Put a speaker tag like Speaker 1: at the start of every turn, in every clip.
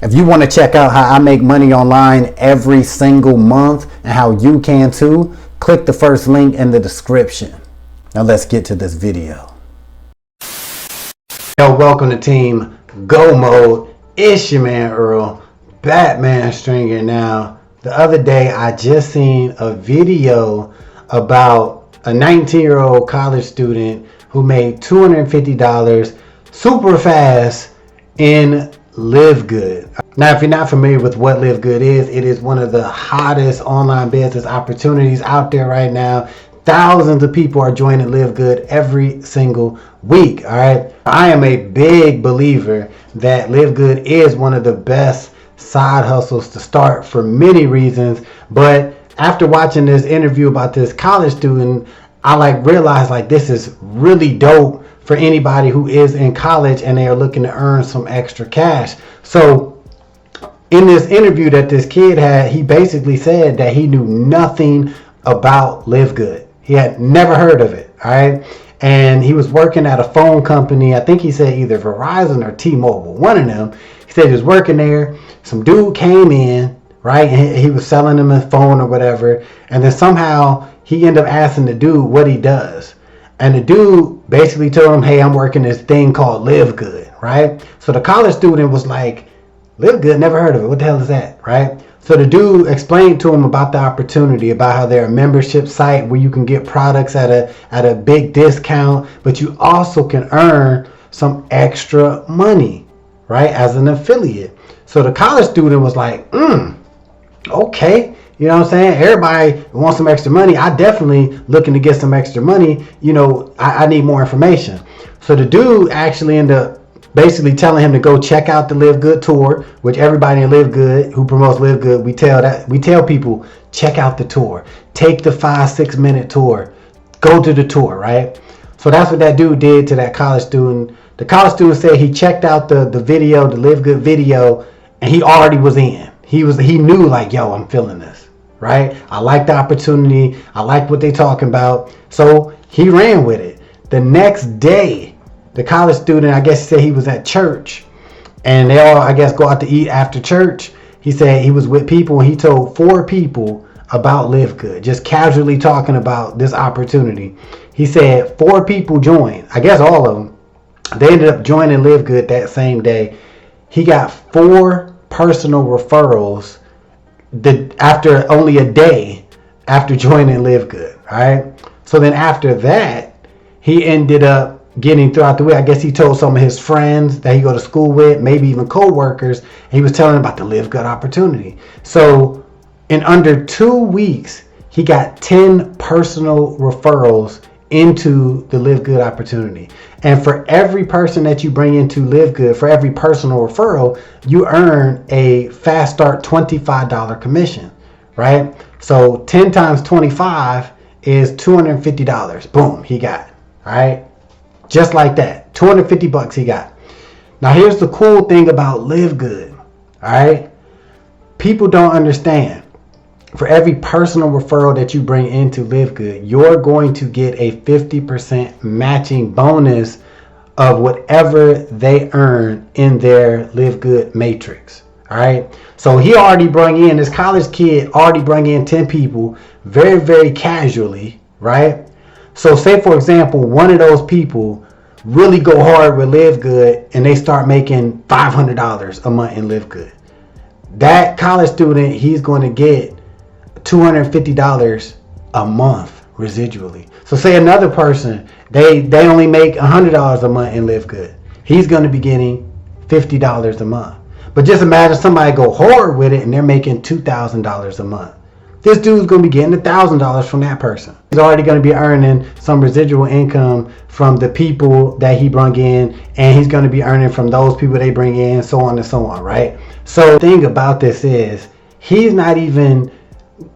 Speaker 1: If you want to check out how I make money online every single month and how you can too, click the first link in the description. Now let's get to this video. Yo, welcome to Team Go Mode. It's your man Earl, Batman Stringer. Now, the other day I just seen a video about a 19-year-old college student who made $250 super fast in LiveGood. Now, if you're not familiar with what LiveGood is, it is one of the hottest online business opportunities out there right now. Thousands of people are joining LiveGood every single week. All right, I am a big believer that LiveGood is one of the best side hustles to start for many reasons. But after watching this interview about this college student, I realized this is really dope for anybody who is in college and they are looking to earn some extra cash. So in this interview that this kid had, he basically said that he knew nothing about LiveGood. He had never heard of it. All right. And he was working at a phone company. I think he said either Verizon or T-Mobile, one of them. He said he was working there. Some dude came in, right? And he was selling him a phone or whatever. And then somehow he ended up asking the dude what he does. And the dude basically told him, hey, I'm working this thing called LiveGood, right? So the college student was like, LiveGood, never heard of it. What the hell is that, right? So the dude explained to him about the opportunity, about how they're a membership site where you can get products at a big discount, but you also can earn some extra money, right, as an affiliate. So the college student was like, okay. You know what I'm saying? Everybody wants some extra money. I definitely looking to get some extra money. You know, I need more information. So the dude actually ended up basically telling him to go check out the LiveGood tour, which everybody in LiveGood who promotes LiveGood, we tell people, check out the tour. Take the 5-6 minute tour. Go to the tour, right? So that's what that dude did to that college student. The college student said he checked out the video, the LiveGood video, and he already was in. He knew yo, I'm feeling this. Right? I like the opportunity. I like what they're talking about. So he ran with it. The next day, the college student, I guess he said he was at church and they all, I guess, go out to eat after church. He said he was with people and he told 4 people about LiveGood, just casually talking about this opportunity. He said 4 people joined. I guess all of them. They ended up joining LiveGood that same day. He got 4 personal referrals after only a day after joining LiveGood. All right. So then after that, he ended up getting throughout the week. I guess he told some of his friends that he go to school with, maybe even co-workers, and he was telling them about the LiveGood opportunity. So in under 2 weeks, he got 10 personal referrals into the LiveGood opportunity. And for every person that you bring into LiveGood, for every personal referral, you earn a fast start $25 commission, right? So 10 times 25 is $250. Boom, he got, all right? Just like that, 250 bucks he got. Now here's the cool thing about LiveGood, all right? People don't understand. For every personal referral that you bring into LiveGood, you're going to get a 50% matching bonus of whatever they earn in their LiveGood matrix. All right. So he already brought in, this college kid already brought in 10 people very, very casually. Right. So say, for example, one of those people really go hard with LiveGood and they start making $500 a month in LiveGood. That college student, he's going to get $250 a month residually. So say another person, they only make $100 a month in LiveGood. He's going to be getting $50 a month. But just imagine somebody go hard with it and they're making $2,000 a month. This dude's going to be getting $1,000 from that person. He's already going to be earning some residual income from the people that he brought in, and he's going to be earning from those people they bring in, so on and so on, right? So the thing about this is he's not even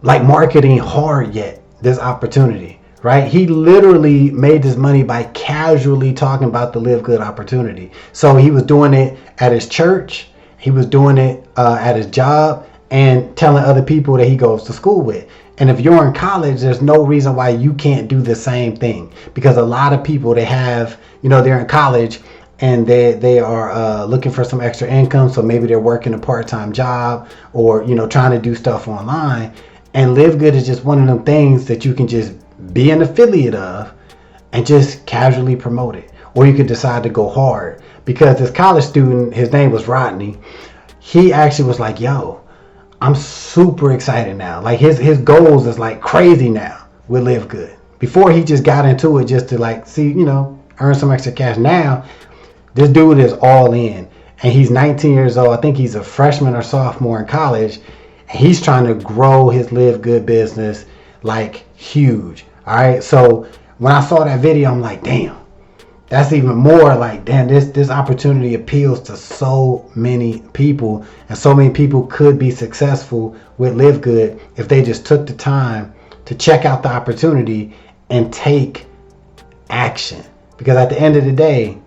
Speaker 1: marketing hard yet, this opportunity, right? He literally made this money by casually talking about the LiveGood opportunity. So he was doing it at his church, he was doing it at his job, and telling other people that he goes to school with. And if you're in college, there's no reason why you can't do the same thing, because a lot of people, they have, they're in college and they are looking for some extra income. So maybe they're working a part-time job, or trying to do stuff online. And LiveGood is just one of them things that you can just be an affiliate of and just casually promote it. Or you could decide to go hard. Because this college student, his name was Rodney, he actually was like, yo, I'm super excited now. Like his goals is like crazy now with LiveGood. Before he just got into it just to like see, earn some extra cash. Now this dude is all in, and he's 19 years old. I think he's a freshman or sophomore in college. And he's trying to grow his LiveGood business like huge. All right. So when I saw that video, I'm like, damn, that's even more like, damn, this opportunity appeals to so many people, and so many people could be successful with LiveGood if they just took the time to check out the opportunity and take action. Because at the end of the day,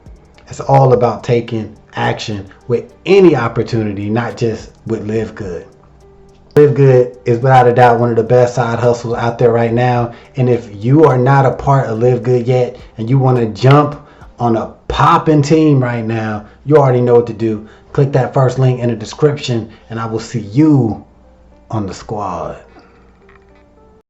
Speaker 1: it's all about taking action with any opportunity, not just with LiveGood. LiveGood is without a doubt one of the best side hustles out there right now. And if you are not a part of LiveGood yet, and you want to jump on a popping team right now, you already know what to do. Click that first link in the description, and I will see you on the squad.